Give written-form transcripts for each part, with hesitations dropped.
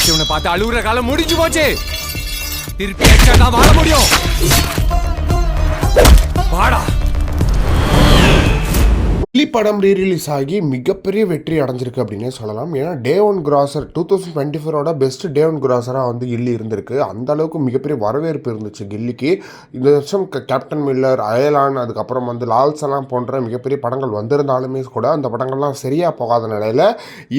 அடிச்சவனை பார்த்து அழுகுற காலம் முடிஞ்சு போச்சு. திருப்பி அடிச்சா தான் வாழ முடியும். வாடா. கில்லி படம் ரீரிலீஸ் ஆகி மிகப்பெரிய வெற்றி அடைஞ்சிருக்கு அப்படின்னே சொல்லலாம். ஏன்னா day one grosser 2024 best day one கிராசராக வந்து கில்லி இருந்திருக்கு. அந்த அளவுக்கு மிகப்பெரிய வரவேற்பு இருந்துச்சு கில்லிக்கு. இந்த வருஷம் கேப்டன் மில்லர், அயலான், அதுக்கப்புறம் வந்து லால் சலாம் போன்ற மிகப்பெரிய படங்கள் வந்திருந்தாலுமே கூட அந்த படங்கள்லாம் சரியாக போகாத நிலையில்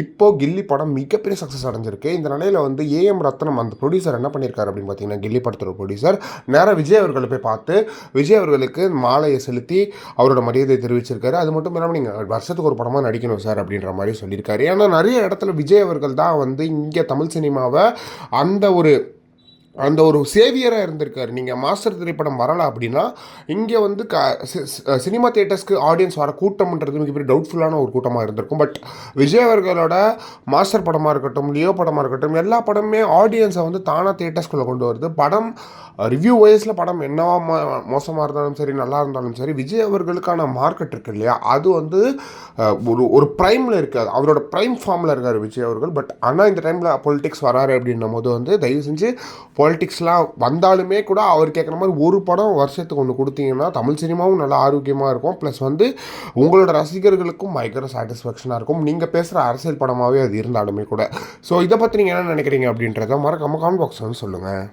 இப்போது கில்லி படம் மிகப்பெரிய சக்ஸஸ் அடைஞ்சிருக்கு. இந்த நிலையில் வந்து ஏஎம் ரத்னம் அந்த ப்ரொடியூசர் என்ன பண்ணியிருக்காரு அப்படின்னு பார்த்தீங்கன்னா, கில்லி படத்தோட ப்ரொடியூசர் நேராக விஜய் அவர்களை போய் பார்த்து விஜய் அவர்களுக்கு மாலையை செலுத்தி அவரோட மரியாதையை தெரிவிச்சிருக்காரு. அது மட்டும் நீங்கள் வருஷத்துக்கு ஒரு படமாக நடிக்கணும் சார் அப்படின்ற மாதிரி சொல்லியிருக்காரு. ஏன்னா நிறைய இடத்துல விஜய் அவர்கள் தான் வந்து இங்கே தமிழ் சினிமாவை அந்த ஒரு சேவியராக இருந்திருக்காரு. நீங்கள் மாஸ்டர் திரைப்படம் வரலை அப்படின்னா இங்கே வந்து சினிமா தியேட்டர்ஸ்க்கு ஆடியன்ஸ் வர கூட்டம்ன்றது மிகப்பெரிய டவுட்ஃபுல்லான ஒரு கூட்டமாக இருந்திருக்கும். பட் விஜய் அவர்களோட மாஸ்டர் படமாக இருக்கட்டும், லியோ படமாக இருக்கட்டும், எல்லா படமே ஆடியன்ஸை வந்து தானாக தியேட்டர்ஸ்குள்ளே கொண்டு வருது. படம் ரிவ்யூ வைஸில் படம் என்னவா மோசமாக இருந்தாலும் சரி, நல்லா இருந்தாலும் சரி, விஜய் அவர்களுக்கான மார்க்கெட் இருக்குது இல்லையா, அது வந்து ஒரு ப்ரைமில் இருக்காது. அவரோட ப்ரைம் ஃபார்மில் இருக்கார் விஜய் அவர்கள். பட் ஆனால் இந்த டைமில் பொலிட்டிக்ஸ் வராரு அப்படின்னும் போது வந்து தயவு செஞ்சு பாலிட்டிக்ஸ்லாம் வந்தாலுமே கூட அவர் கேட்குற மாதிரி ஒரு படம் வருஷத்துக்கு ஒன்று கொடுத்தீங்கன்னா தமிழ் சினிமாவும் நல்லா ஆரோக்கியமாக இருக்கும். ப்ளஸ் வந்து உங்களோட ரசிகர்களுக்கும் பயங்கர சாட்டிஸ்ஃபேக்ஷனாக இருக்கும். நீங்கள் பேசுகிற அரசியல் படமாகவே அது இருந்தாலுமே கூட. ஸோ இதை பற்றி நீங்கள் என்ன நினைக்கிறீங்க அப்படின்றத மறக்காம கமெண்ட் பாக்ஸ் வந்து சொல்லுங்கள்.